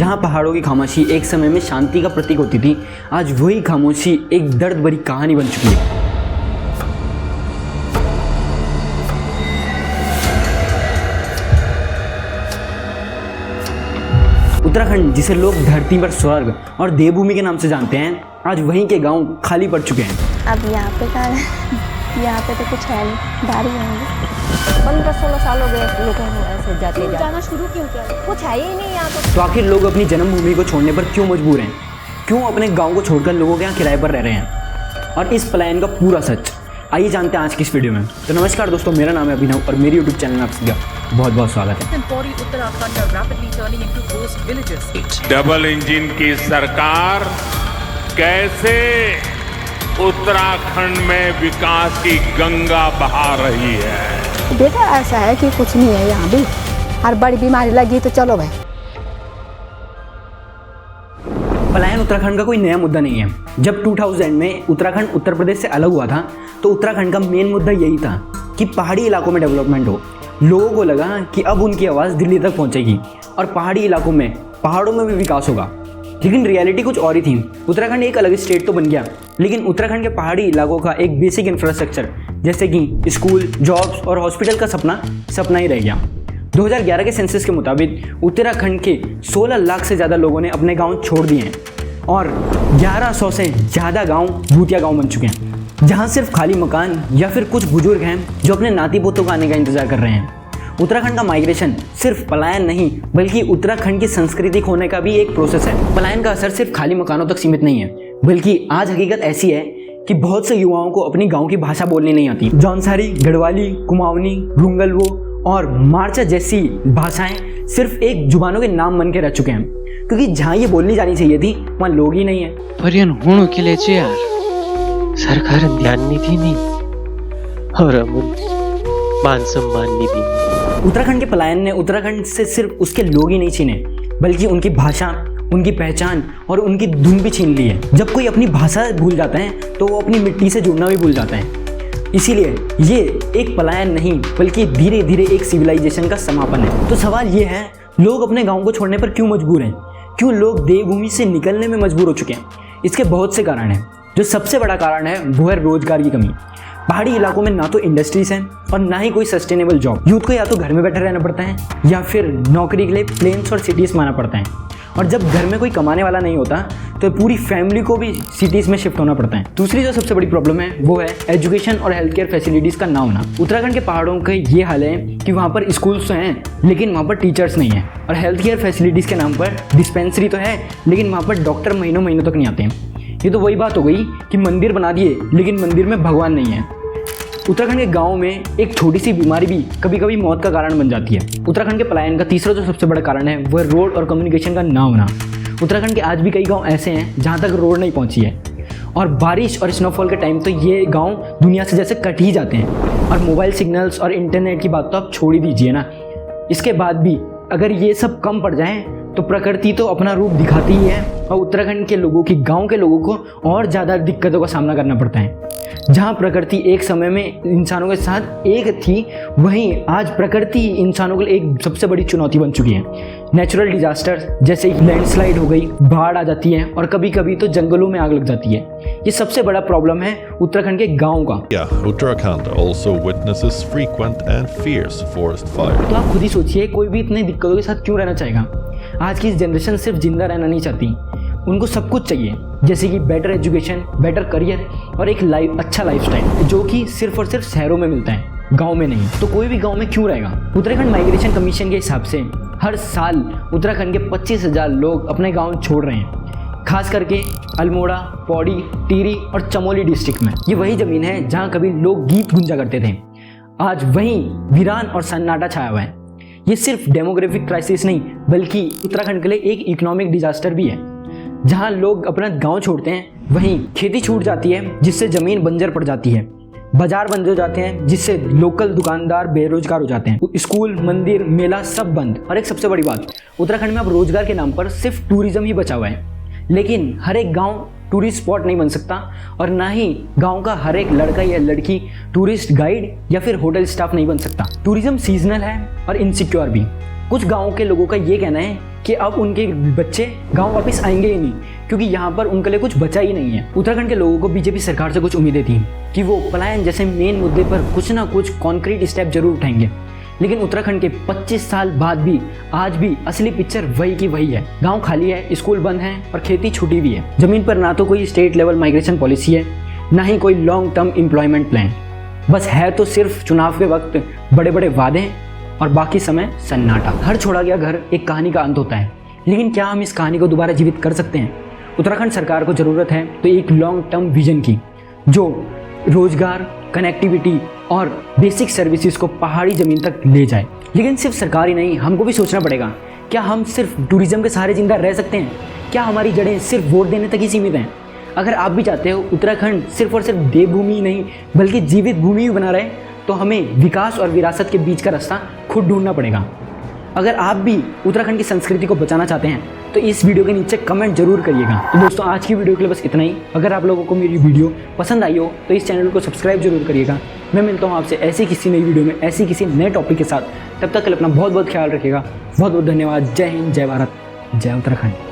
जहाँ पहाड़ों की खामोशी एक समय में शांति का प्रतीक होती थी, आज वही खामोशी एक दर्द भरी कहानी बन चुकी है। उत्तराखंड, जिसे लोग धरती पर स्वर्ग और देवभूमि के नाम से जानते हैं, आज वहीं के गांव खाली पड़ चुके हैं। अब यहाँ पे का यहाँ पे तो कुछ है नहीं, दारी होंगे। 15-16 साल हो गए लोगों को ऐसे जाना शुरू क्यों किया? कुछ है ही नहीं यहाँ तो आखिर लोग अपनी जन्मभूमि को छोड़ने पर क्यों मजबूर हैं? क्यों अपने गांव को छोड़कर लोगों के यहाँ किराए पर रह रहे हैं? और इस पलायन का पूरा सच आइए जानते हैं आज की इस वीडियो में। तो नमस्कार दोस्तों, मेरा नाम है अभिनव और मेरी यूट्यूब चैनल में आप सबका बहुत बहुत स्वागत है। डबल इंजन की सरकार कैसे उत्तराखंड में विकास की गंगा बहा रही है। बेटा ऐसा है कि कुछ नहीं है, यहाँ भी हर बड़ी बीमारी लगी तो चलो भाई। पलायन उत्तराखंड का कोई नया मुद्दा नहीं है। जब 2000 में उत्तराखंड उत्तर प्रदेश से अलग हुआ था तो उत्तराखंड का मेन मुद्दा यही था कि पहाड़ी इलाकों में डेवलपमेंट हो। लोगों को लगा कि अब उनकी आवाज़ दिल्ली तक पहुंचेगी और पहाड़ी इलाकों में, पहाड़ों में भी विकास होगा। लेकिन रियलिटी कुछ और ही थी। उत्तराखंड एक अलग स्टेट तो बन गया, लेकिन उत्तराखंड के पहाड़ी इलाकों का एक बेसिक इंफ्रास्ट्रक्चर जैसे कि स्कूल, जॉब्स और हॉस्पिटल का सपना ही रह गया। 2011 के सेंसस के मुताबिक उत्तराखंड के 16 लाख से ज़्यादा लोगों ने अपने गांव छोड़ दिए हैं और 1100 से ज़्यादा गांव भूतिया गांव बन चुके हैं, जहां सिर्फ खाली मकान या फिर कुछ बुजुर्ग हैं जो अपने नाती पोतों का आने का इंतजार कर रहे हैं। उत्तराखंड का माइग्रेशन सिर्फ पलायन नहीं बल्कि उत्तराखंड की संस्कृति खोने का भी एक प्रोसेस है। पलायन का असर सिर्फ खाली मकानों तक सीमित नहीं है, बल्कि आज हकीकत ऐसी है कि बहुत से युवाओं को अपनी गांव की भाषा बोलनी नहीं आती। जौनसारी, गढ़वाली, कुमाऊनी, रुंगलवो और मार्चा जैसी भाषाएं सिर्फ एक जुबानों के नाम बन के रह चुके हैं, क्योंकि जहाँ ये बोलनी जानी चाहिए थी वहाँ लोग ही नहीं है। पर्यन होणो केले छे यार, सरकार ध्यान नहीं दी और अमूल मान सम्मान नहीं दी। उत्तराखंड के पलायन ने उत्तराखंड से सिर्फ उसके लोग ही नहीं छीने, बल्कि उनकी भाषा, उनकी पहचान और उनकी धुन भी छीन ली है। जब कोई अपनी भाषा भूल जाता है तो वो अपनी मिट्टी से जुड़ना भी भूल जाता है। इसीलिए ये एक पलायन नहीं बल्कि धीरे धीरे एक सिविलाइजेशन का समापन है। तो सवाल ये है, लोग अपने गाँव को छोड़ने पर क्यों मजबूर हैं? क्यों लोग देवभूमि से निकलने में मजबूर हो चुके हैं? इसके बहुत से कारण हैं। जो सबसे बड़ा कारण है वो है रोजगार की कमी। पहाड़ी इलाकों में ना तो इंडस्ट्रीज हैं और ना ही कोई सस्टेनेबल जॉब। यूथ को या तो घर में बैठे रहना पड़ता है या फिर नौकरी के लिए प्लेन्स और सिटीज़ में आना पड़ता है। और जब घर में कोई कमाने वाला नहीं होता तो पूरी फैमिली को भी सिटीज़ में शिफ्ट होना पड़ता है। दूसरी जो सबसे बड़ी प्रॉब्लम है वो है एजुकेशन और हेल्थ केयर फैसिलिटीज़ का ना होना। उत्तराखंड के पहाड़ों के ये हाल है कि वहाँ पर स्कूल्स तो हैं लेकिन वहाँ पर टीचर्स नहीं हैं, और हेल्थ केयर फैसिलिटीज़ के नाम पर डिस्पेंसरी तो है लेकिन वहाँ पर डॉक्टर महीनों महीनों तक नहीं आते हैं। ये तो वही बात हो गई कि मंदिर बना दिए लेकिन मंदिर में भगवान नहीं है। उत्तराखंड के गांव में एक छोटी सी बीमारी भी कभी कभी मौत का कारण बन जाती है। उत्तराखंड के पलायन का तीसरा जो सबसे बड़ा कारण है वह रोड और कम्युनिकेशन का ना होना। उत्तराखंड के आज भी कई गांव ऐसे हैं जहां तक रोड नहीं पहुंची है, और बारिश और स्नोफॉल के टाइम तो ये गांव दुनिया से जैसे कट ही जाते हैं। और मोबाइल सिग्नल्स और इंटरनेट की बात तो आप छोड़ ही दीजिए ना। इसके बाद भी अगर ये सब कम पड़ जाए तो प्रकृति तो अपना रूप दिखाती ही है, और उत्तराखंड के लोगों की, गांव के लोगों को और ज़्यादा दिक्कतों का सामना करना पड़ता है। जहां प्रकृति एक समय में इंसानों के साथ एक थी, वहीं आज प्रकृति इंसानों के लिए एक सबसे बड़ी चुनौती बन चुकी है। नेचुरल डिजास्टर्स जैसे लैंडस्लाइड हो गई, बाढ़ आ जाती है और कभी कभी तो जंगलों में आग लग जाती है। ये सबसे बड़ा प्रॉब्लम है उत्तराखंड के गाँव का। Uttarakhand also witnesses frequent and fierce forest fires. तो आप खुद ही सोचिए, कोई भी इतनी दिक्कतों के साथ क्यों रहना चाहेगा? आज की जनरेशन सिर्फ जिंदा रहना नहीं चाहती, उनको सब कुछ चाहिए, जैसे कि बेटर एजुकेशन, बेटर करियर और एक अच्छा लाइफस्टाइल, जो कि सिर्फ और सिर्फ शहरों में मिलता है, गांव में नहीं। तो कोई भी गांव में क्यों रहेगा? उत्तराखंड माइग्रेशन कमीशन के हिसाब से हर साल उत्तराखंड के 25,000 लोग अपने गाँव छोड़ रहे हैं, खास करके अल्मोड़ा, पौड़ी, टिहरी और चमोली डिस्ट्रिक्ट में। ये वही ज़मीन है जहाँ कभी लोग गीत गूंजा करते थे। आज वहीं वीरान और सन्नाटा छाया हुआ है। ये सिर्फ डेमोग्राफिक क्राइसिस नहीं बल्कि उत्तराखंड के लिए एक इकोनॉमिक डिजास्टर भी है। जहां लोग अपना गांव छोड़ते हैं वहीं खेती छूट जाती है जिससे ज़मीन बंजर पड़ जाती है, बाजार बंद हो जाते हैं जिससे लोकल दुकानदार बेरोजगार हो जाते हैं, स्कूल, मंदिर, मेला सब बंद। और एक सबसे बड़ी बात, उत्तराखंड में अब रोजगार के नाम पर सिर्फ टूरिज्म ही बचा हुआ है। लेकिन हर एक गांव टूरिस्ट स्पॉट नहीं बन सकता और ना ही गांव का हर एक लड़का या लड़की टूरिस्ट गाइड या फिर होटल स्टाफ नहीं बन सकता। टूरिज्म सीजनल है और इनसिक्योर भी। कुछ गाँव के लोगों का ये कहना है कि अब उनके बच्चे गांव वापस आएंगे ही नहीं, क्योंकि यहाँ पर उनके लिए कुछ बचा ही नहीं है। उत्तराखंड के लोगों को बीजेपी सरकार से कुछ उम्मीदें थी कि वो पलायन जैसे मेन मुद्दे पर कुछ ना कुछ कॉन्क्रीट स्टेप जरूर उठाएंगे, लेकिन उत्तराखंड के 25 साल बाद भी आज भी असली पिक्चर वही की वही है। गांव खाली है, स्कूल बंद है और खेती छूटी हुई है। जमीन पर ना तो कोई स्टेट लेवल माइग्रेशन पॉलिसी है, ना ही कोई लॉन्ग टर्म एम्प्लॉयमेंट प्लान। बस है तो सिर्फ चुनाव के वक्त बड़े बड़े वादे और बाकी समय सन्नाटा। हर छोड़ा गया घर एक कहानी का अंत होता है, लेकिन क्या हम इस कहानी को दोबारा जीवित कर सकते हैं? उत्तराखंड सरकार को ज़रूरत है तो एक लॉन्ग टर्म विजन की, जो रोजगार, कनेक्टिविटी और बेसिक सर्विसेज को पहाड़ी ज़मीन तक ले जाए। लेकिन सिर्फ सरकार ही नहीं, हमको भी सोचना पड़ेगा, क्या हम सिर्फ टूरिज्म के सहारे जिंदा रह सकते हैं? क्या हमारी जड़ें सिर्फ वोट देने तक ही सीमित हैं? अगर आप भी चाहते हो उत्तराखंड सिर्फ और सिर्फ देवभूमि ही नहीं बल्कि जीवित भूमि भी बना रहे, तो हमें विकास और विरासत के बीच का रास्ता खुद ढूंढना पड़ेगा। अगर आप भी उत्तराखंड की संस्कृति को बचाना चाहते हैं तो इस वीडियो के नीचे कमेंट जरूर करिएगा। तो दोस्तों, आज की वीडियो के लिए बस इतना ही। अगर आप लोगों को मेरी वीडियो पसंद आई हो तो इस चैनल को सब्सक्राइब जरूर करिएगा। मैं मिलता हूँ आपसे ऐसी किसी नई वीडियो में ऐसी किसी नए टॉपिक के साथ। तब तक के लिए अपना बहुत बहुत ख्याल रखिएगा। बहुत बहुत धन्यवाद। जय हिंद, जय भारत, जय उत्तराखंड।